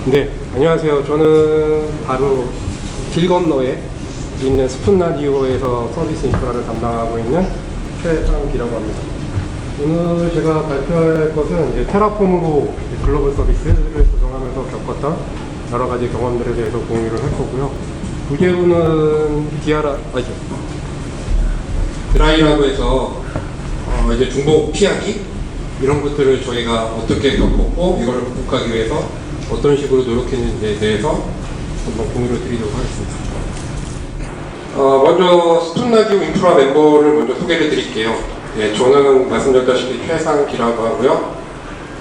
네, 안녕하세요. 저는 바로 길 건너에 있는 스푼 라디오에서 서비스 인프라를 담당하고 있는 최상기라고 합니다. 오늘 제가 발표할 것은 이제 테라폼으로 글로벌 서비스를 구성하면서 겪었던 여러 가지 경험들에 대해서 공유를 할 거고요. 부제우는 드라이라고 해서 이제 중복 피하기 이런 것들을 저희가 어떻게 겪었고 이걸 극복하기 위해서 어떤 식으로 노력했는지에 대해서 한번 공유를 드리도록 하겠습니다. 먼저 스푼 라디오 인프라 멤버를 먼저 소개를 드릴게요. 예, 저는 말씀드렸다시피 최상기라고 하고요.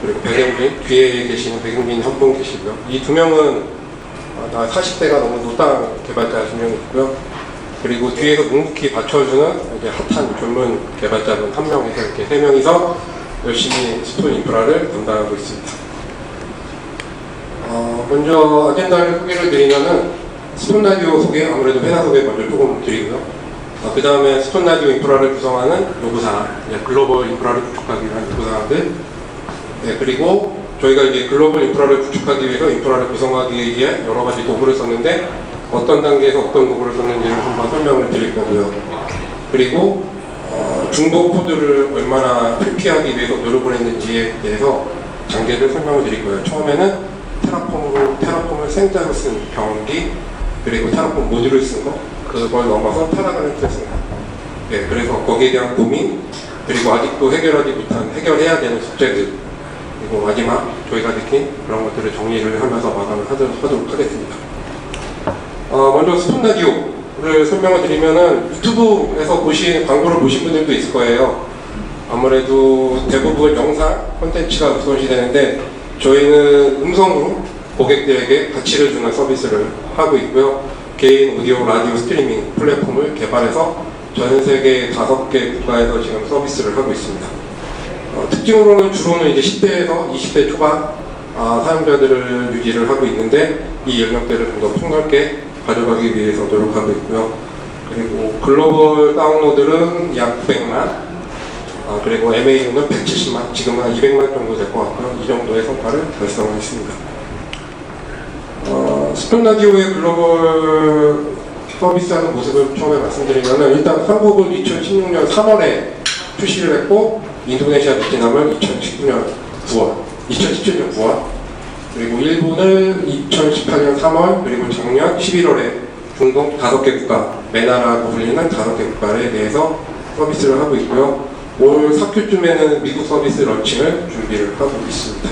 그리고 백영빈, 뒤에 계시는 백영빈 한 분 계시고요. 이 두 명은 40대가 넘은 노땅 개발자 2명 있고요. 그리고 뒤에서 묵묵히 받쳐주는 이제 핫한 전문 개발자분 1명에서 이렇게 3명이서 열심히 스푼 인프라를 담당하고 있습니다. 먼저 아젠다를 소개를 드리면은 스푼 라디오 소개, 아무래도 회사 소개 먼저 조금 드리고요. 그 다음에 스푼 라디오 인프라를 구성하는 요구사항, 글로벌 인프라를 구축하기 위한 요구사항들. 네, 그리고 저희가 이제 글로벌 인프라를 구축하기 위해서 인프라를 구성하기 위해 여러 가지 도구를 썼는데 어떤 단계에서 어떤 도구를 썼는지를 한번 설명을 드릴 거고요. 그리고 중복 코드를 얼마나 회피하기 위해서 노력을 했는지에 대해서 단계를 설명을 드릴 거예요. 처음에는 테라폼을 생자로 쓴 경험기, 그리고 테라폼 모듈을 쓴 거, 그걸 넘어서 테라그램을 쓴 거. 네, 그래서 거기에 대한 고민, 그리고 아직도 해결해야 되는 숙제들, 그리고 마지막 저희가 느낀 그런 것들을 정리를 하면서 마감을 하도록 하겠습니다. 먼저 스푼 라디오를 설명을 드리면은 유튜브에서 광고를 보신 분들도 있을 거예요. 아무래도 대부분 영상 콘텐츠가 우선시 되는데 저희는 음성으로 고객들에게 가치를 주는 서비스를 하고 있고요. 개인 오디오 라디오 스트리밍 플랫폼을 개발해서 전 세계 5개 국가에서 지금 서비스를 하고 있습니다. 특징으로는 주로는 이제 10대에서 20대 초반 사용자들을 유지를 하고 있는데 이 연령대를 좀 더 폭넓게 가져가기 위해서 노력하고 있고요. 그리고 글로벌 다운로드는 약 900만, 그리고 MAU는 170만, 지금은 한 200만 정도 될 것 같고요. 이 정도의 성과를 달성했습니다. 스푼 라디오의 글로벌 서비스하는 모습을 처음에 말씀드리면 일단 한국은 2016년 3월에 출시를 했고 인도네시아, 베트남을 2017년 9월, 그리고 일본을 2018년 3월, 그리고 작년 11월에 중동 5개 국가, 메나라고 불리는 5개 국가에 대해서 서비스를 하고 있고요. 올 4큐쯤에는 미국 서비스 런칭을 준비를 하고 있습니다.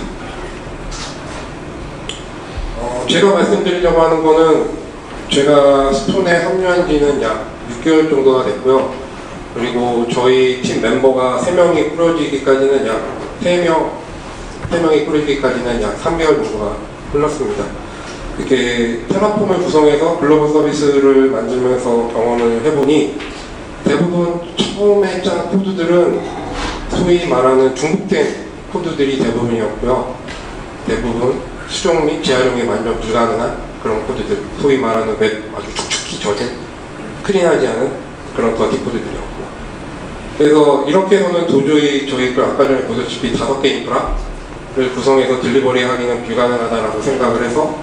제가 말씀드리려고 하는 거는 제가 스푼에 합류한 지는 약 6개월 정도가 됐고요. 그리고 저희 팀 멤버가 3명이 꾸려지기까지는 약 3명이 꾸려지기까지는 약 3개월 정도가 흘렀습니다. 이렇게 테라폼을 구성해서 글로벌 서비스를 만들면서 경험을 해보니 대부분 처음에 했던 코드들은 소위 말하는 중복된 코드들이 대부분이었고요. 대부분 수정 및 재활용이 완전 불가능한 그런 코드들, 소위 말하는 아주 축축히 젖은 클린하지 않은 그런 더티 코드들이었고요. 그래서 이렇게 해서는 도저히 저희가 아까 전에 보셨다시피 5개 인프라를 구성해서 딜리버리 하기는 불가능하다라고 생각을 해서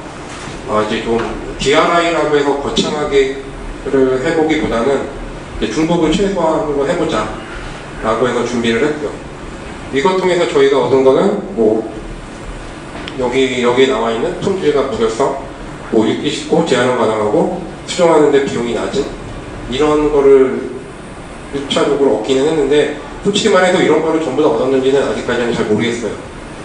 이제 좀 DRI라고 해서 거창하게를 해보기보다는 중복을 최소한으로 해보자 라고 해서 준비를 했고요. 이것 통해서 저희가 얻은 거는 여기에 나와 있는 품질과 무결성, 읽기 쉽고 재활용 가능하고 수정하는데 비용이 낮은 이런 거를 1차적으로 얻기는 했는데 솔직히 말해서 이런 거를 전부 다 얻었는지는 아직까지는 잘 모르겠어요.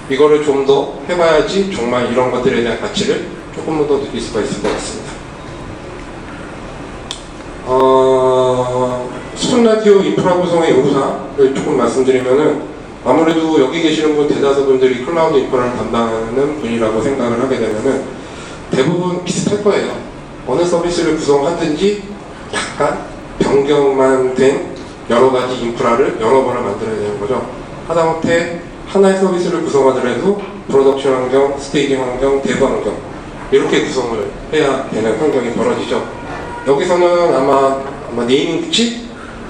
이거를 좀 더 해봐야지 정말 이런 것들에 대한 가치를 조금 더 느낄 수가 있을 것 같습니다. 스푼 라디오 인프라 구성의 요구사항을 조금 말씀드리면은 아무래도 여기 계시는 분 대다수 분들이 클라우드 인프라를 담당하는 분이라고 생각을 하게 되면은 대부분 비슷할 거예요. 어느 서비스를 구성하든지 약간 변경만 된 여러 가지 인프라를 여러 번을 만들어야 되는 거죠. 하다못해 하나의 서비스를 구성하더라도 프로덕션 환경, 스테이징 환경, 대부 환경 이렇게 구성을 해야 되는 환경이 벌어지죠. 여기서는 아마 네이밍 규칙,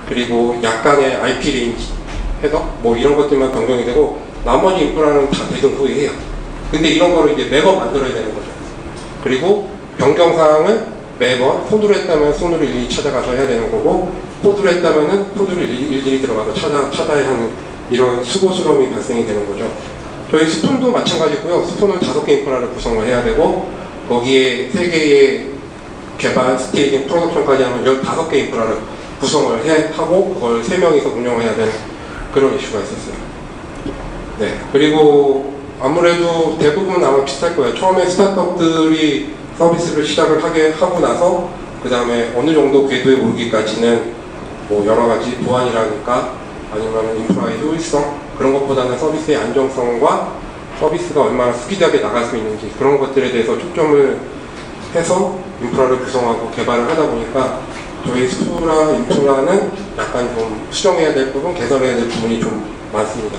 그리고 약간의 IP 레인지 해석 이런 것들만 변경이 되고 나머지 인프라는 다 대등 소유해요. 근데 이런 거를 이제 매번 만들어야 되는 거죠. 그리고 변경사항은 매번 손으로 했다면 손으로 일일이 찾아가서 해야 되는 거고, 코드로 했다면 코드를 일일이 들어가서 찾아야 하는 이런 수고스러움이 발생이 되는 거죠. 저희 스푼도 마찬가지고요. 스푼은 5개 인프라를 구성을 해야 되고, 거기에 3개의 개발, 스테이징, 프로덕션까지 하면 15개 인프라를 구성을 하고, 그걸 3명이서 운영해야 되는 그런 이슈가 있었어요. 네. 그리고 아무래도 대부분 아마 비슷할 거예요. 처음에 스타트업들이 서비스를 시작을 하고 나서, 그 다음에 어느 정도 궤도에 오르기까지는 뭐 여러 가지 보안이라든가 아니면 인프라의 효율성, 그런 것보다는 서비스의 안정성과 서비스가 얼마나 스피드하게 나갈 수 있는지, 그런 것들에 대해서 초점을 해서 인프라를 구성하고 개발을 하다 보니까 저희 스프라 인프라는 약간 좀 수정해야 될 부분, 개선해야 될 부분이 좀 많습니다.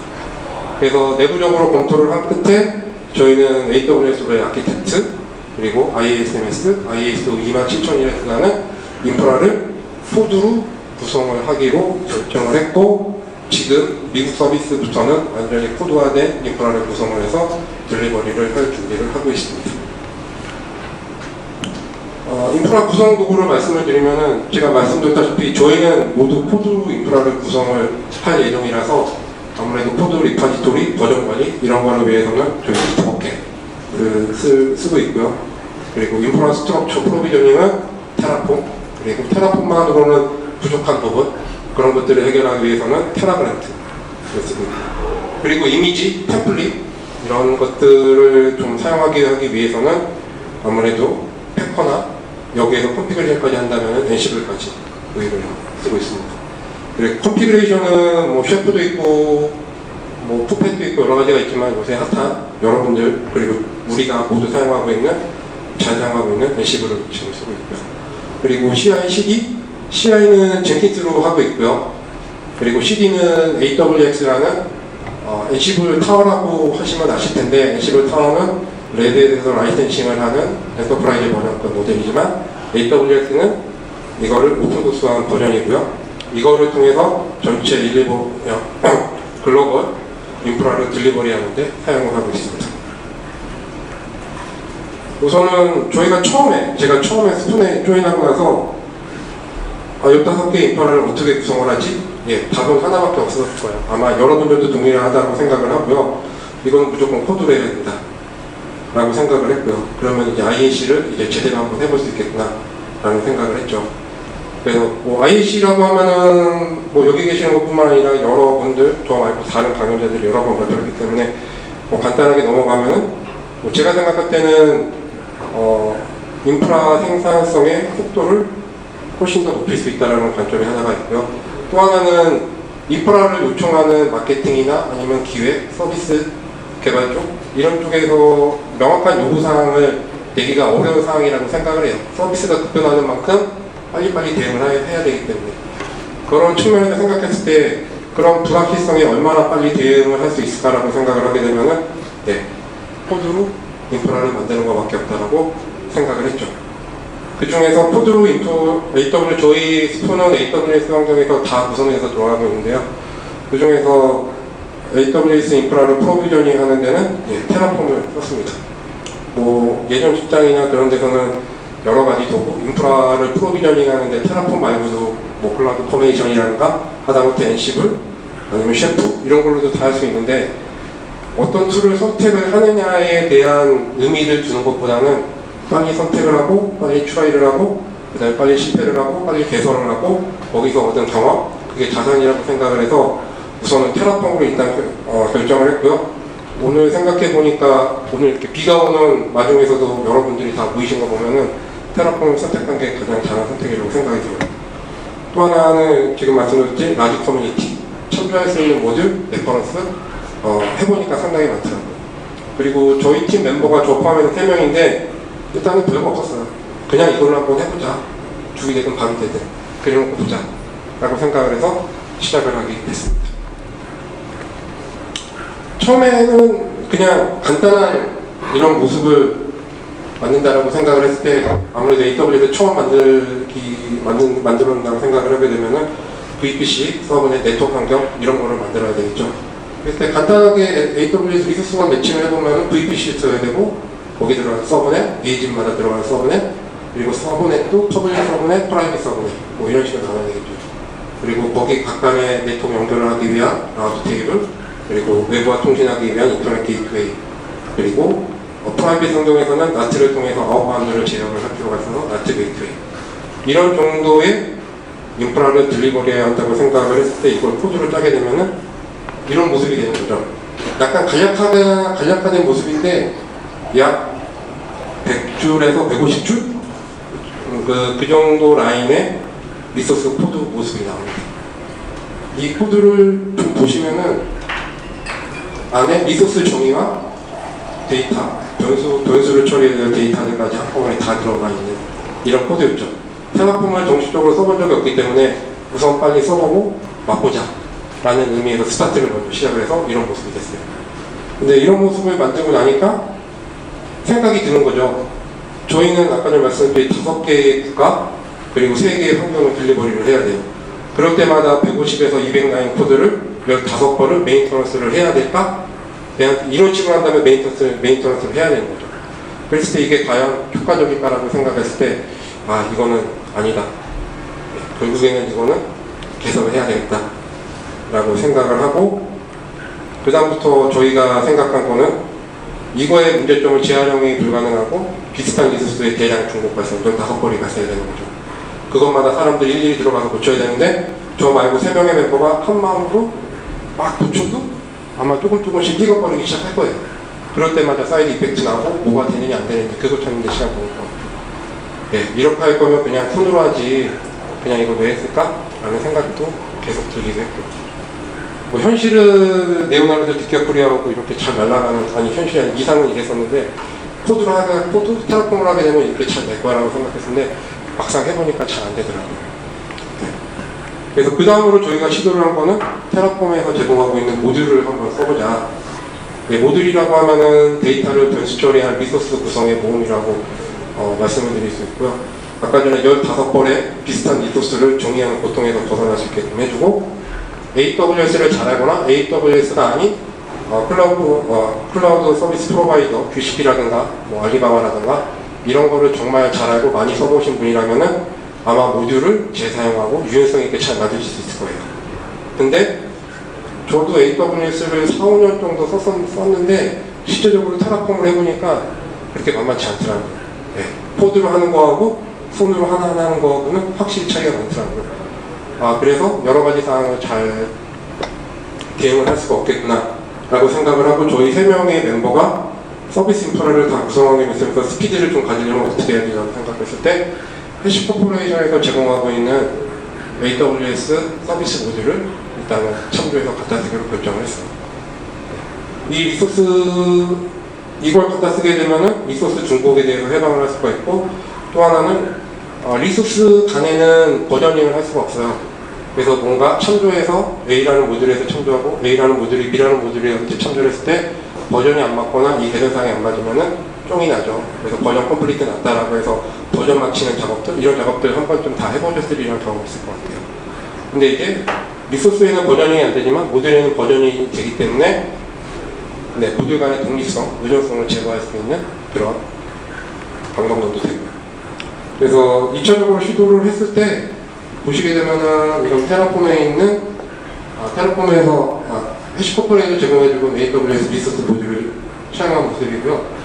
그래서 내부적으로 검토를 한 끝에 저희는 AWS의 아키텍트, 그리고 ISMS, ISO 27001이라는 인프라를 포드로 구성을 하기로 결정을 했고, 지금 미국 서비스부터는 완전히 코드화된 인프라를 구성을 해서 딜리버리를 할 준비를 하고 있습니다. 인프라 구성 도구를 말씀을 드리면은, 제가 말씀드렸다시피 저희는 모두 코드 인프라를 구성을 할 예정이라서 아무래도 코드 리파지토리, 버전 관리 이런 거를 위해서는 저희 기타버켓을 쓰고 있고요. 그리고 인프라 스트럭처 프로비저닝은 테라폼, 그리고 테라폼만으로는 부족한 부분, 그런 것들을 해결하기 위해서는 테라그랜트를 쓰고 있습니다. 그리고 이미지, 템플릿 이런 것들을 좀 사용하기 위해서는 아무래도 패커나 여기에서 컨피그레이션까지 한다면 엔시블까지 의의를 쓰고 있습니다. 그리고 컨피그레이션은 뭐 셰프도 있고 뭐 푸펫도 있고 여러 가지가 있지만 요새 핫한 여러분들 그리고 우리가 모두 사용하고 있는, 잘 사용하고 있는 엔시블을 지금 쓰고 있고요. 그리고 CI, CD, CI는 젠킨스로 하고 있고요. 그리고 CD는 AWX라는 엔시블 타워라고 하시면 아실 텐데, 엔시블 타워는 레드에서 라이센싱을 하는 엔터프라이즈 버전권 모델이지만, AWX는 이거를 오픈소스한 버전이고요. 이거를 통해서 전체 글로벌 인프라를 딜리버리 하는데 사용을 하고 있습니다. 우선은 제가 처음에 스푼에 조인하고 나서 15개 인프라를 어떻게 구성을 하지? 예, 답은 하나밖에 없었을 거예요. 아마 여러분들도 동일하다고 생각을 하고요. 이거는 무조건 코드로 해야 된다 라고 생각을 했고요. 그러면 이제 IAC를 이제 제대로 한번 해볼 수 있겠구나 라는 생각을 했죠. 그래서 뭐 IAC라고 하면은 뭐 여기 계시는 것뿐만 아니라 여러분들, 저 말고 다른 강연자들이 여러 번 발표했기 때문에 뭐 간단하게 넘어가면은, 뭐 제가 생각할 때는 인프라 생산성의 속도를 훨씬 더 높일 수 있다는 관점이 하나가 있고요. 또 하나는 인프라를 요청하는 마케팅이나 아니면 기획, 서비스 개발 쪽 이런 쪽에서 명확한 요구사항을 내기가 어려운 상황이라고 생각을 해요. 서비스가 급변하는 만큼 빨리빨리 대응을 해야 되기 때문에, 그런 측면에서 생각했을 때 그런 불확실성에 얼마나 빨리 대응을 할 수 있을까라고 생각을 하게 되면은, 네, 코드로 인프라를 만드는 것밖에 없다라고 생각을 했죠. 그 중에서 코드로 저희 스푼은 AWS 환경에서 다 구성해서 돌아가고 있는데요. 그 중에서 AWS 인프라를 프로비저닝 하는 데는 테라폼을 썼습니다. 뭐 예전 직장이나 그런 데서는 여러 가지 도구, 인프라를 프로비저닝 하는데 테라폼 말고도 뭐 클라우드 포메이션이라든가 하다못해 엔시블 아니면 셰프 이런 걸로도 다 할 수 있는데, 어떤 툴을 선택을 하느냐에 대한 의미를 두는 것보다는 빨리 선택을 하고 빨리 트라이를 하고 그 다음에 빨리 실패를 하고 빨리 개선을 하고 거기서 얻은 경험, 그게 자산이라고 생각을 해서 우선은 테라폼으로 일단 결정을 했고요. 오늘 생각해보니까 오늘 이렇게 비가 오는 와중에서도 여러분들이 다 모이신 거 보면은 테라폼을 선택한 게 가장 잘한 선택이라고 생각이 들어요. 또 하나는 지금 말씀드렸지, 라지 커뮤니티, 참조할 수 있는 모듈, 레퍼런스 해보니까 상당히 많더라고요. 그리고 저희 팀 멤버가 저 포함해서 3명인데 일단은 별거 없었어요. 그냥 이걸로 한번 해보자. 죽이 되든 밤이 되든 그려놓고 보자 라고 생각을 해서 시작을 하게 됐습니다. 처음에는 그냥 간단한 이런 모습을 만든다라고 생각을 했을 때, 아무래도 AWS 처음 만들어낸다고 생각을 하게 되면은 VPC, 서브넷, 네트워크 환경 이런 거를 만들어야 되겠죠. 그래서 간단하게 AWS 리소스만 매칭을 해보면 VPC 써야 되고 거기 들어가는 서브넷, 리진마다 들어가는 서브넷, 그리고 서브넷도 퍼블릭 서브넷, 프라이빗 서브넷 뭐 이런 식으로 나눠야 되겠죠. 그리고 거기 각각의 네트워크 연결을 하기 위한 라우터 테이블, 그리고 외부와 통신하기 위한 인터넷 게이트웨이, 그리고 프라이빗 환경에서는 나트를 통해서 아웃바운드를 제어를 할 필요가 있어서 나트 게이트웨이, 이런 정도의 인프라를 딜리버리해야 한다고 생각을 했을 때 이걸 코드를 짜게 되면은 이런 모습이 되는 거죠. 약간 간략화된 모습인데 약 100줄에서 150줄? 그 정도 라인의 리소스 코드 모습이 나옵니다. 이 코드를 좀 보시면은 안에 리소스 정의와 데이터, 변수를 처리해야 될 데이터들까지 한꺼번에 다 들어가 있는 이런 코드였죠. 테라폼을 정식적으로 써본 적이 없기 때문에 우선 빨리 써보고 맛보자 라는 의미에서 스타트를 먼저 시작을 해서 이런 모습이 됐어요. 근데 이런 모습을 만들고 나니까 생각이 드는 거죠. 저희는 아까 전에 말씀드린 5개의 국가 그리고 3개의 환경을 딜리버리를 해야 돼요. 그럴 때마다 150에서 200 라인 코드를 15번을 메인터넌스를 해야 될까? 그냥 이런 식으로 한다면 메인터넌스를 해야 되는 거죠. 그랬을 때 이게 과연 효과적일까라고 생각했을 때 이거는 아니다. 결국에는 이거는 개선을 해야 되겠다 라고 생각을 하고, 그 다음부터 저희가 생각한 거는 이거의 문제점을 재활용이 불가능하고 비슷한 리소스의 대량 중복 발생, 15번이 발생해야 되는 거죠. 그것마다 사람들이 일일이 들어가서 고쳐야 되는데 저 말고 3명의 멤버가 한 마음으로 막 고쳐도 아마 조금씩 삐걱거리기 시작할 거예요. 그럴 때마다 사이드 이펙트 나고 뭐가 되느냐 안 되느냐 그거 찾는데 시간 보낼 거. 이렇게 할 거면 그냥 손으로 하지 그냥 이거 왜 했을까? 라는 생각도 계속 들기도 했고, 뭐 현실은 네오나르도 디캐프리아하고 이렇게 잘 날아가는, 아니 현실이 아닌 이상은 이랬었는데 코드 테라폼을 하게 되면 이렇게 잘 될 거라고 생각했는데 막상 해보니까 잘 안 되더라고요. 그래서 그 다음으로 저희가 시도를 한 거는 테라폼에서 제공하고 있는 모듈을 한번 써보자. 모듈이라고 하면은 데이터를 변수 처리할 리소스 구성의 모음이라고 말씀을 드릴 수 있고요. 아까 전에 15번의 비슷한 리소스를 정의하는 고통에서 벗어날 수 있게끔 해주고, AWS를 잘 알거나 AWS가 아닌 클라우드 서비스 프로바이더, GCP라든가 뭐 알리바바라든가 이런 거를 정말 잘 알고 많이 써보신 분이라면은 아마 모듈을 재사용하고 유연성 있게 잘 만드실 수 있을 거예요. 근데 저도 AWS를 4, 5년 정도 썼는데 실제적으로 테라폼을 해보니까 그렇게 만만치 않더라고요. 코드로 하는 거하고 손으로 하나하나 하는 거하고는 확실히 차이가 많더라고요. 그래서 여러 가지 사항을 잘 대응을 할 수가 없겠구나 라고 생각을 하고, 저희 3명의 멤버가 서비스 인프라를 다 구성하게 됐으면서 스피드를 좀 가지려면 어떻게 해야 되냐고 생각했을 때 해시코퍼레이션에서 제공하고 있는 AWS 서비스 모듈을 일단은 참조해서 갖다 쓰기로 결정을 했어요. 이 리소스, 이걸 갖다 쓰게 되면은 리소스 중복에 대해서 해방을 할 수가 있고, 또 하나는 리소스 간에는 버저닝을 할 수가 없어요. 그래서 뭔가 참조해서 A라는 모듈에서 참조하고 A라는 모듈이 B라는 모듈에 참조를 했을 때 버전이 안 맞거나 이 계산상이 안 맞으면은 쫑이 나죠. 그래서 버전 컴플리트 났다라고 해서 버전 맞추는 작업들, 이런 작업들 한 번쯤 다 해보셨으리란 경험이 있을 것 같아요. 근데 이제 리소스에는 버전이 안 되지만 모듈에는 버전이 되기 때문에 모듈 간의 독립성, 의존성을 제거할 수 있는 그런 방법론도 되고요. 그래서 2차적으로 시도를 했을 때 보시게 되면은 이런 테라폼에 있는 테라폼에서 해시코퍼레이션을 제공해주고 AWS 리소스 모듈을 사용한 모습이고요.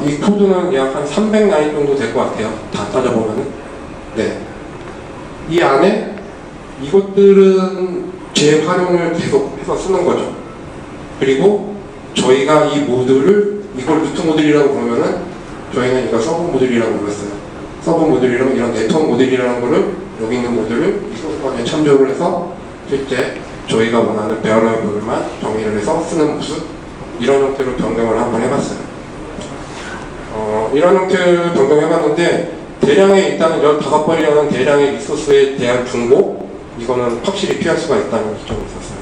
이 코드는 약 한 300 라인 정도 될 것 같아요. 다 따져보면은. 이 안에 이것들은 재활용을 계속해서 쓰는 거죠. 그리고 저희가 이 모듈을, 이걸 루트 모듈이라고 부르면은 저희는 이거 서브 모듈이라고 불렀어요. 서브 모듈이라면 이런 네트워크 모듈이라는 거를 여기 있는 모듈을 리소스에 참조를 해서 실제 저희가 원하는 베어러블만 정의를 해서 쓰는 모습, 이런 형태로 변경을 한번 해봤어요. 이런 형태를 변경해봤는데 대량의 일단은 15번이라는 대량의 리소스에 대한 중복, 이거는 확실히 피할 수가 있다는 점이 있었어요.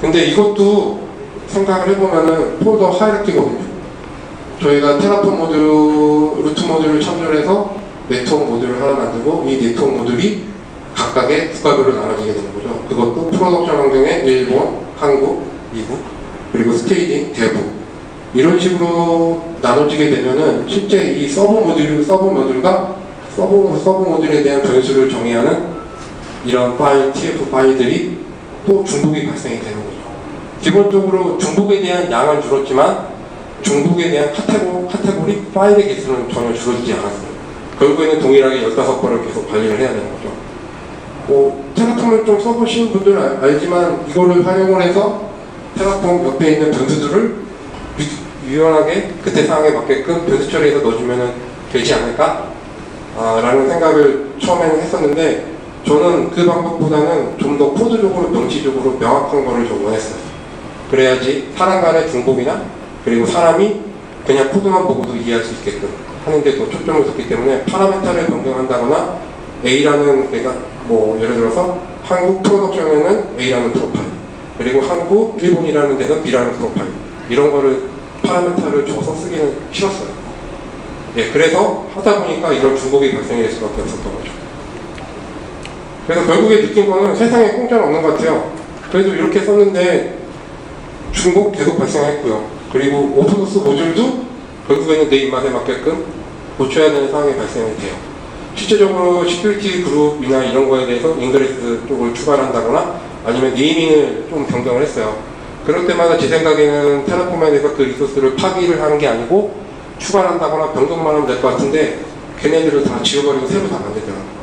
근데 이것도 생각을 해보면은 폴더 하이라키거든요. 저희가 테라폼 모듈, 루트 모듈을 참조를 해서 네트워크 모듈을 하나 만들고 이 네트워크 모듈이 각각의 국가별로 나눠지게 되는 거죠. 그것도 프로덕션 환경의 일본, 한국, 미국, 그리고 스테이징, 대북, 이런 식으로 나눠지게 되면은 실제 이 서브 모듈에 대한 변수를 정의하는 이런 파일, TF 파일들이 또 중복이 발생이 되는 거죠. 기본적으로 중복에 대한 양은 줄었지만 중복에 대한 카테고리 파일의 개수는 전혀 줄어들지 않았어요. 결국에는 동일하게 15번을 계속 관리를 해야 되는 거죠. 테라폼을 좀 써보신 분들은 알지만 이거를 활용을 해서 테라폼 옆에 있는 변수들을 유연하게 그때 상황에 맞게끔 변수 처리해서 넣어주면 되지 않을까? 라는 생각을 처음에는 했었는데 저는 그 방법보다는 좀 더 코드적으로 명시적으로 명확한 거를 좀 원했어요. 그래야지 사람 간의 중복이나 그리고 사람이 그냥 코드만 보고도 이해할 수 있게끔 하는데 더 초점을 뒀기 때문에 파라메타를 변경한다거나 A라는 내가 예를 들어서 한국 프로덕션에는 A라는 프로파일 그리고 한국 일본이라는 데는 B라는 프로파일 이런 거를 파라메타를 줘서 쓰기는 싫었어요. 예, 그래서 하다 보니까 이런 중복이 발생이 될 수밖에 없었던 거죠. 그래서 결국에 느낀 거는 세상에 공짜는 없는 것 같아요. 그래도 이렇게 썼는데 중복 계속 발생했고요. 그리고 오픈소스 모듈도 결국에는 내 입맛에 맞게끔 고쳐야 되는 상황이 발생이 돼요. 실제적으로 시큐리티 그룹이나 이런 거에 대해서 인그레스 쪽을 추가한다거나 아니면 네이밍을 좀 변경을 했어요. 그럴 때마다 제 생각에는 테라폼에 대해서 그 리소스를 파기를 하는 게 아니고 추가를 한다거나 변경만 하면 될 것 같은데 걔네들을 다 지워버리고 새로 다 만들더라고요.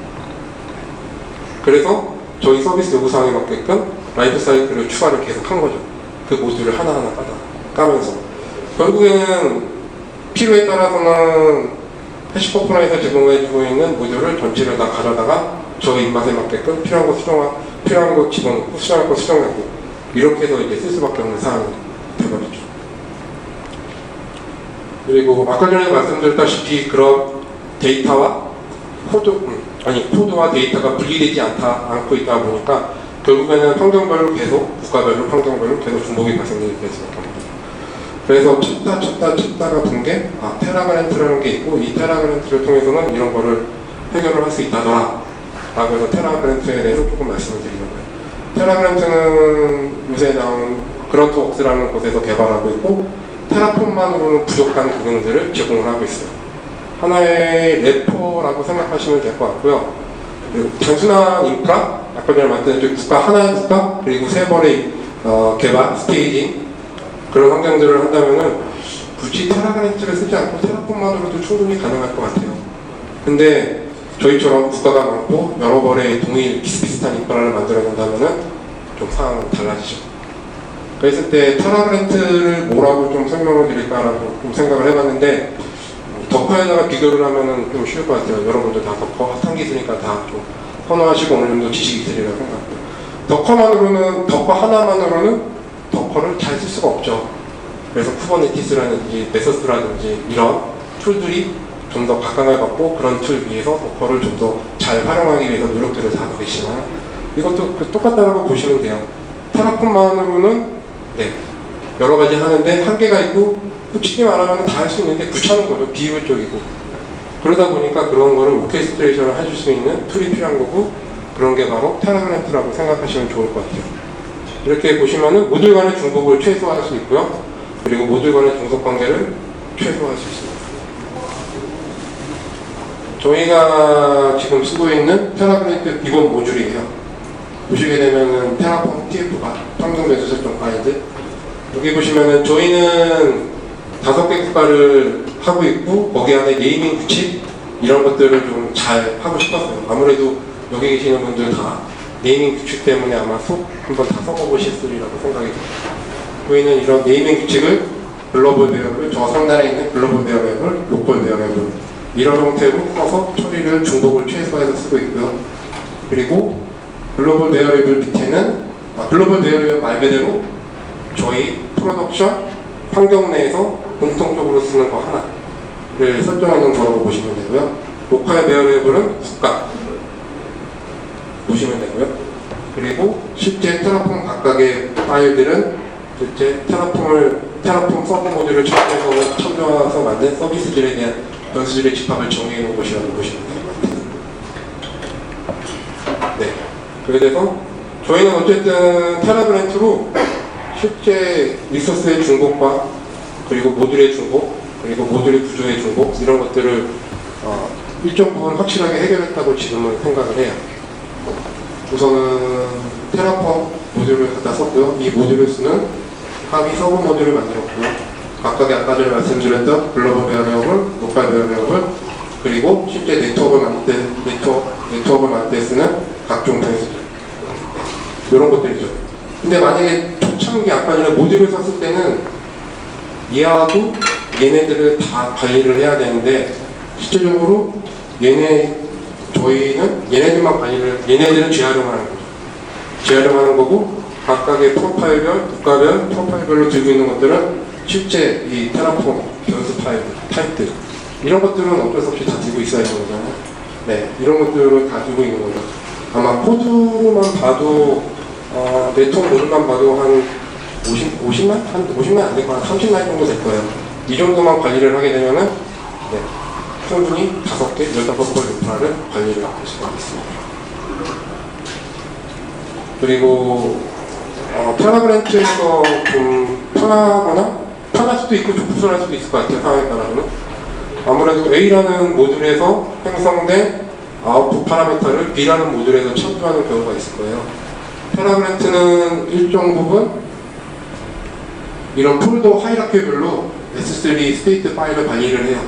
그래서 저희 서비스 요구사항에 맞게끔 라이프 사이클을 추가를 계속 한 거죠. 그 모듈을 하나하나 까면서 결국에는 필요에 따라서는 해시퍼프라에서 제공해주고 있는 모듈을 전체를 다 가져다가 저희 입맛에 맞게끔 필요한 거 집어넣고 수정할 거 수정하고 이렇게 해서 이제 쓸 수밖에 없는 상황이 되어버리죠. 그리고 아까 전에 말씀드렸다시피 그런 데이터와 코드와 데이터가 분리되지 않고 있다 보니까 결국에는 환경별로 계속 국가별로 환경별로 계속 중복이 발생되게 됐습니다. 그래서 찾다가 본 게 테라그랜트라는 게 있고 이 테라그랜트를 통해서는 이런 거를 해결을 할 수 있다더라 라고 해서 테라그랜트에 대해서 조금 말씀을 드리는 거예요. 테라그랜트는 요새 나온 그런트웍스라는 곳에서 개발하고 있고 테라폼만으로는 부족한 기능들을 제공을 하고 있어요. 하나의 래퍼라고 생각하시면 될 것 같고요. 그리고 단순한 인프라, 아까 전에 말씀드린 하나의 국가, 그리고 세 번의 개발, 스테이징 그런 환경들을 한다면은 굳이 테라그랜트를 쓰지 않고 테라폼만으로도 충분히 가능할 것 같아요. 근데 저희처럼 국가가 많고 여러 벌의 동일 비슷비슷한 인프라를 만들어낸다면은 좀 상황은 달라지죠. 그랬을 때 테라그랜트를 뭐라고 좀 설명을 드릴까라고 좀 생각을 해봤는데 덕커에다가 비교를 하면은 좀 쉬울 것 같아요. 여러분들 다 덕커 핫한 기술이니까 다 좀 선호하시고 어느 정도 지식이 있으리라고 생각해요. 덕커 하나만으로는 덕커를 잘 쓸 수가 없죠. 그래서 쿠버네티스라든지 메서스라든지 이런 툴들이 좀 더 각광을 받고 그런 툴 위에서 덕커를 좀 더 잘 활용하기 위해서 노력들을 다 하고 계시지만 이것도 똑같다라고 보시면 돼요. 테라폼만으로는 여러 가지 하는데 한계가 있고 솔직히 말하면 다 할 수 있는데 귀찮은 거죠. 비효율적이고 그러다 보니까 그런 거를 오케스트레이션을 해줄 수 있는 툴이 필요한 거고 그런 게 바로 테라그랜트라고 생각하시면 좋을 것 같아요. 이렇게 보시면은 모듈 간의 중복을 최소화할 수 있고요. 그리고 모듈 간의 중복 관계를 최소화할 수 있습니다. 저희가 지금 쓰고 있는 테라그랜트 기본 모듈이에요. 보시게 되면은 테라폼 TF가 평등 변수 설정 가이드 여기 보시면은 저희는 5개 국가를 하고 있고 거기 안에 네이밍 규칙 이런 것들을 좀 잘 하고 싶었어요. 아무래도 여기 계시는 분들 다 네이밍 규칙 때문에 아마 한번 다 써보셨으리라고 생각이 듭니다. 저희는 이런 네이밍 규칙을 글로벌 베어블, 저 상단에 있는 글로벌 베어블, 로컬 베어블 이런 형태로 써서 처리를 중복을 최소화해서 쓰고 있고요. 그리고 글로벌 베어블 밑에는 글로벌 베어블 말 그대로 저희 프로덕션 환경 내에서 공통적으로 쓰는 거 하나를 설정하는 거라고 보시면 되고요. 로컬 베어블은 국가 보시면 되고요. 그리고 실제 테라폼 각각의 파일들은 실제 테라폼 서브 모듈을 첨부해서 만든 서비스들에 대한 변수들의 집합을 정리해 놓은 것이라고 보시면 될 것 같아요. 그래서 저희는 어쨌든 테라그랜트로 실제 리소스의 중복과 그리고 모듈의 중복, 그리고 모듈의 구조의 중복, 이런 것들을 일정 부분 확실하게 해결했다고 지금은 생각을 해요. 우선은 테라폼 모듈을 갖다 썼고요. 이 모듈을 쓰는 합의 서브 모듈을 만들었고요. 각각의 아까 전에 말씀드렸던 글로벌 베어리어블, 로컬 베어리어블, 그리고 실제 네트워크를 만들 때 쓰는 각종 변수들, 이런 것들이죠. 근데 만약에 초창기 아까 전에 모듈을 썼을 때는 얘하고 얘네들을 다 관리를 해야 되는데, 실제적으로 저희는 얘네들만 얘네들은 재활용하는 거죠. 재활용하는 거고, 각각의 프로파일별, 국가별, 프로파일별로 들고 있는 것들은 실제 이 테라폼 변수 파일, 타입들, 이런 것들은 어쩔 수 없이 다 들고 있어야 되는 거잖아요. 네, 이런 것들을 다 들고 있는 거죠. 아마 코드만 봐도, 네트워크 모듈만 봐도 한 50만? 한 50만 안 될 거야. 30만 정도 될 거예요. 이 정도만 관리를 하게 되면은, 네, 충분히 5개, 15번 인프라를 관리를 할 수가 있습니다. 그리고, 테라그랜트에서 좀 편할 수도 있고 좀 불편할 수도 있을 것 같아요. 상황에 따라서는. 아무래도 A라는 모듈에서 형성된 아웃풋 파라미터를 B라는 모듈에서 참조하는 경우가 있을 거예요. 테라그랜트는 일정 부분 이런 폴더 하이라키별로 S3 스테이트 파일을 관리를 해요.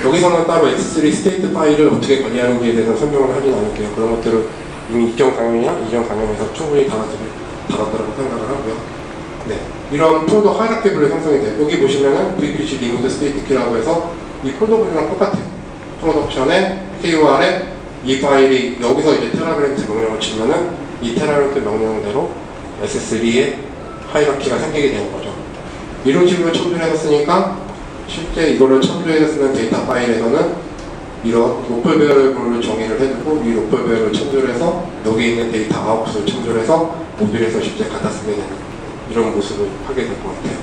여기서는 따로 S3 스테이트 파일을 어떻게 관리하는지에 대해서 설명을 하진 않을게요. 그런 것들은 이미 이전 강연이나 이전 강연에서 충분히 다뤘다고 생각을 하고요. 네, 이런 폴더 하이라키별로 형성이 돼요. 여기 보시면은 VPC 리무드 스테이트 키라고 해서 이 폴더별이랑 똑같아요. 프로덕션에 KOR에 이 파일이 여기서 이제 테라그랜트 명령을 치면은 이 테라그랜트 명령대로 S3의 하이라키가 생기게 되는 거죠. 이런 식으로 첨부를 해서 쓰니까 실제 이거를 첨부해서 쓰는 데이터 파일에서는 이런 로컬 베어리어블을 정의를 해두고 이 로컬 베어리어블을 첨부를 해서 여기 있는 데이터 아웃풋을 첨부를 해서 모듈에서 실제 갖다 쓰게 되는 이런 모습을 하게 될 것 같아요.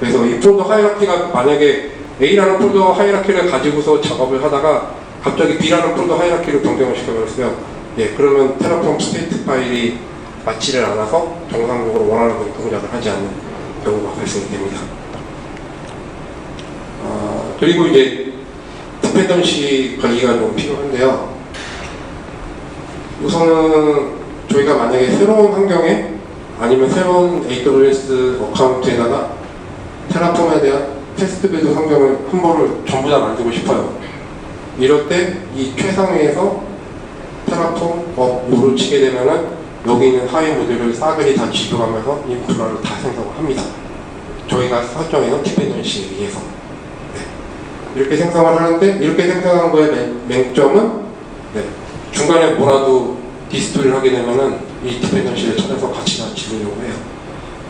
그래서 이 폴더 하이라키가 만약에 A라는 폴더 하이라키를 가지고서 작업을 하다가 갑자기 B라는 폴더 하이라키를 변경을 시켜버렸어요. 예, 그러면 테라폼 스테이트 파일이 맞지를 않아서 정상적으로 원하는 대로 동작을 하지 않는 경우가 발생이 됩니다. 그리고 이제 디펜던시 관리가 좀 필요한데요. 우선은 저희가 만약에 새로운 환경에 아니면 새로운 AWS 어카운트에다가 테라폼에 대한 테스트베드 환경을 한 번을 전부 다 만들고 싶어요. 이럴 때 이 최상위에서 테라폼 업으로 치게 되면은 여기 있는 하위 모듈을 싸그리 다 지도하면서 인프라를 다 생성합니다. 저희가 설정해놓은 디펜던시에 의해서. 네. 이렇게 생성을 하는데, 이렇게 생성한 거의 맹점은, 네, 중간에 뭐라도 디스토리를 하게 되면은 이 디펜던시를 찾아서 같이 다 지우려고 해요.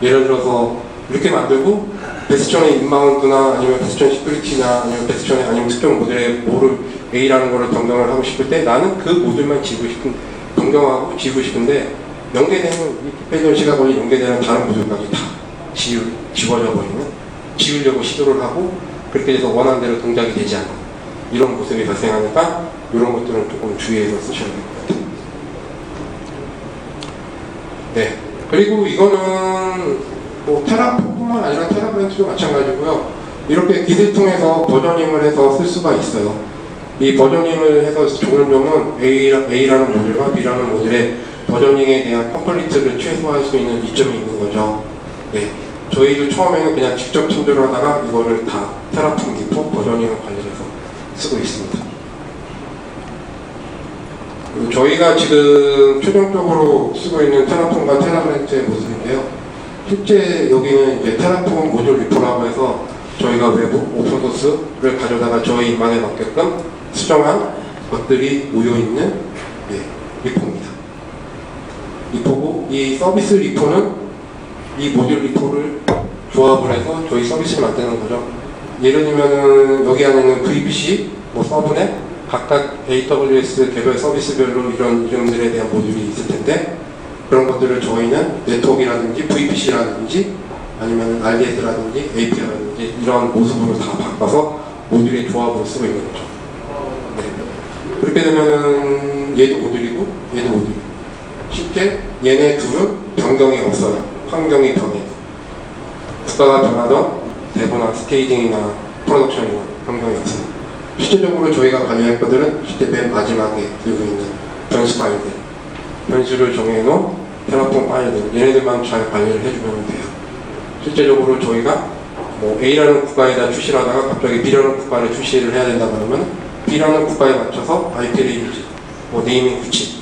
예를 들어서 이렇게 만들고 베스천의 인마운드나 아니면 베스천 시큐리티나 아니면 베스천의 아니면 특정 모델의 뭐를 A라는 거를 변경을 하고 싶을 때 나는 그 모듈만 변경하고 지우고 싶은데 연계되는 이 디펜던시가 거의 연계되는 다른 모듈까지 다 지워져 버리는, 지우려고 시도를 하고 그렇게 돼서 원하는 대로 동작이 되지 않는 이런 모습이 발생하니까 이런 것들은 조금 주의해서 쓰셔야 될 것 같아요. 네. 그리고 이거는 뭐 테라폼뿐만 아니라 테라그랜트도 마찬가지고요. 이렇게 깃을 통해서 버저닝을 해서 쓸 수가 있어요. 이 버저닝을 해서 좋은 점은 A라는 모듈과 B라는 모듈의 버저닝에 대한 컴플리트를 최소화할 수 있는 이점이 있는 거죠. 네. 저희도 처음에는 그냥 직접 첨부를 하다가 이거를 다 테라폼 리포 버저닝을 관리해서 쓰고 있습니다. 그리고 저희가 지금 최종적으로 쓰고 있는 테라폼과 테라그랜트의 모습인데요. 실제 여기는 이제 테라폼 모듈 리포라고 해서 저희가 외부 오픈소스를 가져다가 저희 입맛에 맞게끔 수정한 것들이 모여있는, 예, 리포입니다. 리포고 이 서비스 리포는 이 모듈 리포를 조합을 해서 저희 서비스를 만드는 거죠. 예를 들면은 여기 안에는 VPC, 뭐 서브넷, 각각 AWS 개별 서비스별로 이런 이름들에 대한 모듈이 있을 텐데 그런 것들을 저희는 네트워크라든지 VPC라든지 아니면 RDS라든지 API라든지 이런 모습으로 다 바꿔서 모듈의 조합으로 쓰고 있는 거죠. 네. 그렇게 되면은 얘도 모듈이고 얘도 모듈이고 쉽게 얘네 둘은 변경이 없어요. 환경이 변해도 국가가 변하던 대부나 스테이징이나 프로덕션이나 환경이 없습니다. 실제적으로 저희가 관리할 것들은 실제 맨 마지막에 들고 있는 변수 파일들, 변수를 정해놓은 테라폼 파일들, 얘네들만 잘 관리를 해주면 돼요. 실제적으로 저희가 뭐 A라는 국가에다 출시를 하다가 갑자기 B라는 국가를 출시를 해야 된다 그러면 B라는 국가에 맞춰서 IP를 유지, 뭐 네이밍 구치,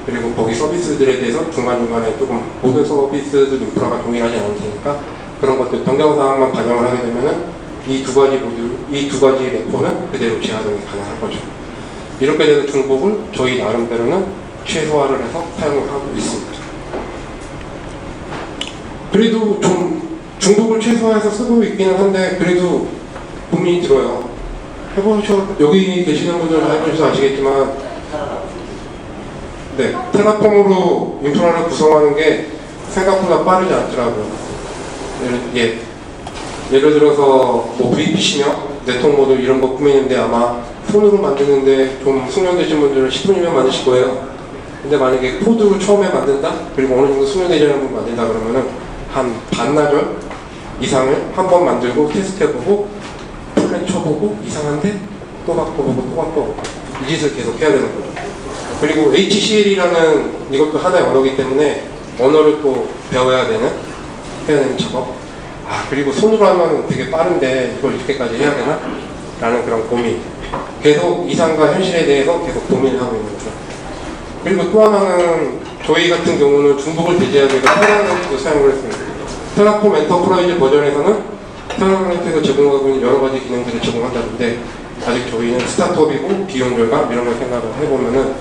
그리고 거기 서비스들에 대해서 중간중간에 조금 모든 서비스들 인프라가 동일하지 않을 테니까 그런 것들 변경사항만 반영을 하게 되면은 이 두 가지 레포는 그대로 재활용이 가능한 거죠. 이렇게 돼서 중복을 저희 나름대로는 최소화를 해서 사용을 하고 있습니다. 그래도 좀 중복을 최소화해서 쓰고 있기는 한데 그래도 고민이 들어요. 여기 계시는 분들 다 해보셔서 아시겠지만 네, 테라폼으로 인프라를 구성하는 게 생각보다 빠르지 않더라고요. 예를 들어서 뭐 VPC며 네트워크 모듈 이런 거 꾸미는데 아마 손으로 만드는데 좀 숙련되신 분들은 10분이면 만드실 거예요. 근데 만약에 코드로 처음에 만든다? 그리고 어느 정도 숙련되지 않은 분 만든다 그러면은 한 반나절 이상을 한 번 만들고 테스트해보고 플랜 쳐보고 이상한데 또 바꿔보고 또 바꿔보고 이 짓을 계속 해야 되는 거죠. 그리고 HCL이라는 이것도 하나의 언어이기 때문에 언어를 또 배워야 되는 해야 되는 작업. 그리고 손으로 하면 되게 빠른데 이걸 이렇게까지 해야 되나? 라는 그런 고민. 계속 이상과 현실에 대해서 계속 고민을 하고 있는 거죠. 그리고 또 하나는 저희 같은 경우는 중복을 배제해야 되고 테라폼도 사용을 했습니다. 테라폼 엔터프라이즈 버전에서는 테라폼에서 제공하고 있는 여러 가지 기능들을 제공한다는데 아직 저희는 스타트업이고 비용 절감 이런 걸 생각을 해보면은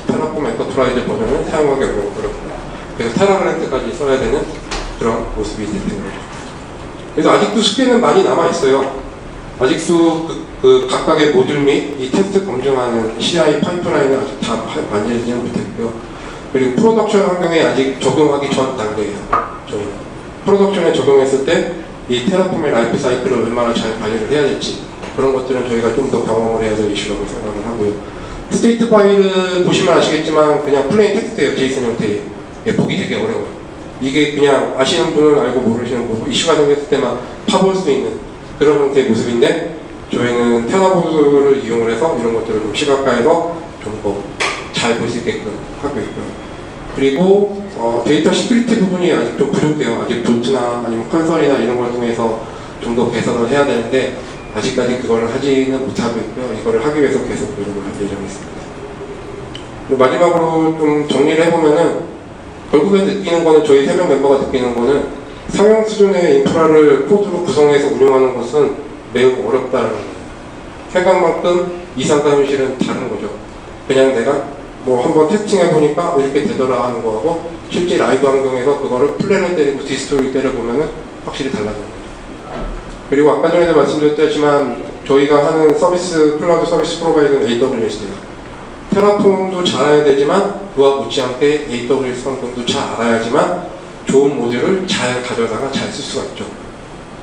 테라폼 엔터프라이즈 버전을 사용하기 어렵더라고요. 그래서 테라그랜트까지 써야 되는 그런 모습이 되는 거죠. 그래서 아직도 숙제는 많이 남아있어요. 아직도 그 각각의 모듈 및 이 테스트 검증하는 CI 파이프라인을 아직 다 만들지는 못했고요. 그리고 프로덕션 환경에 아직 적용하기 전 단계예요. 저희는 프로덕션에 적용했을 때 이 테라폼의 라이프 사이클을 얼마나 잘 관리를 해야 될지 그런 것들은 저희가 좀 더 경험을 해야 될 이슈라고 생각을 하고요. 스테이트 파일을 보시면 아시겠지만 그냥 플레인 텍스트예요. 제이슨 형태에. 보기 되게 어려워요. 이게 그냥 아시는 분은 알고 모르시는 분, 이슈가 생겼을 때만 파볼 수 있는 그런 형태의 모습인데 저희는 테라보드를 이용을 해서 이런 것들을 좀 시각화해서 좀 더 잘 볼 수 있게끔 하고 있고요. 그리고 데이터 시큐리티 부분이 아직 좀 부족해요. 아직 도트나 아니면 컨설이나 이런 걸 통해서 좀 더 개선을 해야 되는데 아직까지 그걸 하지는 못하고 있고요. 이거를 하기 위해서 계속 노력을 할 예정이 있습니다. 마지막으로 좀 정리를 해보면은 결국에 느끼는 거는 저희 3명 멤버가 느끼는 거는 상용 수준의 인프라를 코드로 구성해서 운영하는 것은 매우 어렵다는 거예요. 생각만큼 이상과 현실은 다른 거죠. 그냥 내가 뭐 한번 테스팅해보니까 이렇게 되더라 하는 거하고 실제 라이브 환경에서 그거를 플랜을 때리고 디스토리를 때려보면은 확실히 달라지는 거죠. 그리고 아까 전에도 말씀드렸지만 저희가 하는 서비스, 클라우드 서비스 프로바이더는 AWS예요. 테라폼도 잘 알아야 되지만 그와 못지않게 AWS 환경도 잘 알아야지만 좋은 모듈을 잘 가져다가 잘 쓸 수가 있죠.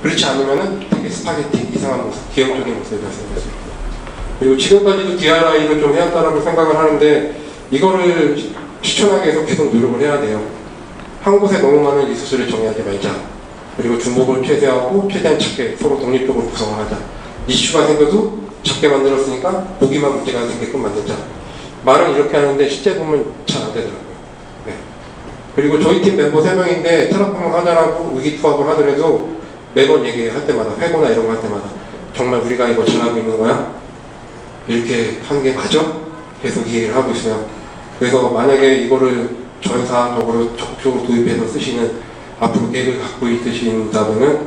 그렇지 않으면은 되게 스파게티 이상한 모습, 기형적인 모습이 발생할 수 있고. 그리고 지금까지도 DRI를 좀 해왔다라고 생각을 하는데 이거를 추천하기 위해서 계속 노력을 해야 돼요. 한 곳에 너무 많은 리소스를 정의하지 말자. 그리고 중복을 최대하고 최대한 작게 서로 독립적으로 구성을 하자. 이슈가 생겨도 작게 만들었으니까 보기만 문제가 생기게끔 만들자. 말은 이렇게 하는데 실제 보면 잘 안 되더라고요. 네. 그리고 저희 팀 멤버 3명인데 테라폼을 하자라고 의기투합을 하더라도 매번 얘기할 때마다 회고나 이런 거 할 때마다 정말 우리가 이거 잘하고 있는 거야? 이렇게 하는 게 맞아? 계속 얘기를 하고 있어요. 그래서 만약에 이거를 전사적으로 적극적으로 도입해서 쓰시는 앞으로 계획을 갖고 있으신다면은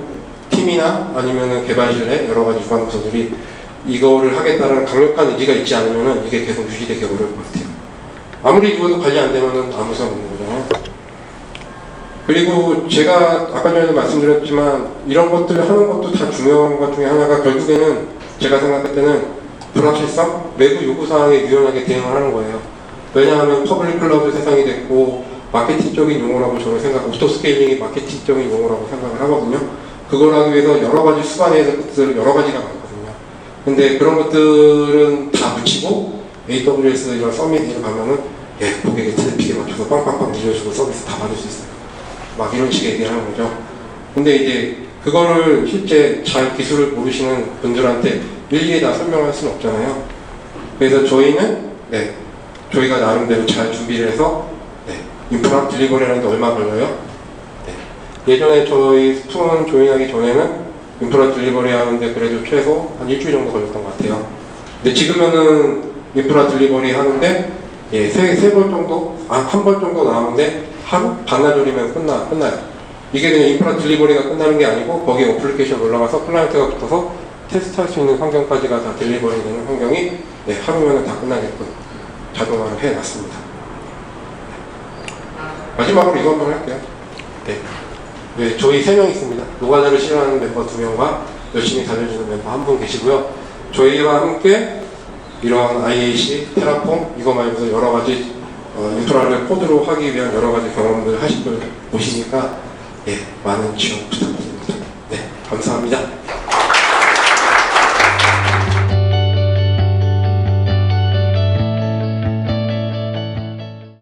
팀이나 아니면은 개발실에 여러 가지 유관 부서들이 이거를 하겠다는 강력한 의지가 있지 않으면은 이게 계속 유지되기 어려울 것 같아요. 아무리 이거도 관리 안 되면은 아무 소용 없는 거잖아요. 그리고 제가 아까 전에도 말씀드렸지만 이런 것들을 하는 것도 다 중요한 것 중에 하나가 결국에는 제가 생각할 때는 불확실성, 외부 요구사항에 유연하게 대응을 하는 거예요. 왜냐하면 퍼블릭 클라우드 세상이 됐고 마케팅적인 용어라고 저는 생각하고 오토스케일링이 마케팅적인 용어라고 생각을 하거든요. 그걸 하기 위해서 여러 가지 수반의 것들 여러 가지가 많거든요. 근데 그런 것들은 다 붙이고 AWS 이런 서밋에 가면은 고객의 트래픽에 맞춰서 빵빵빵 밀려주고 서비스 다 받을 수 있어요. 막 이런 식의 얘기를 하는 거죠. 근데 이제 그거를 실제 잘 기술을 모르시는 분들한테 일일이 다 설명할 수는 없잖아요. 그래서 저희는 저희가 나름대로 잘 준비를 해서 인프라 딜리버리 하는데 얼마 걸려요? 예전에 저희 스톤 조인하기 전에는 인프라 딜리버리 하는데 그래도 최소 한 일주일 정도 걸렸던 것 같아요. 근데 지금은 인프라 딜리버리 하는데 세 번 정도, 한 번 정도 나오는데 하루 반나절이면 끝나요. 이게 그냥 인프라 딜리버리가 끝나는 게 아니고 거기에 어플리케이션 올라가서 클라이언트가 붙어서 테스트할 수 있는 환경까지가 다 딜리버리 되는 환경이 하루면 다 끝나게끔 자동화를 해놨습니다. 마지막으로 이거 한번 할게요. 저희 3명 있습니다. 노가다를 싫어하는 멤버 2명과 열심히 달려주는 멤버 1분 계시고요. 저희와 함께 이런 IAC, 테라폼 이거 말고도 여러 가지 인프라를 코드로 하기 위한 여러 가지 경험들 하실 분 보시니까 많은 지원 부탁드립니다. 감사합니다.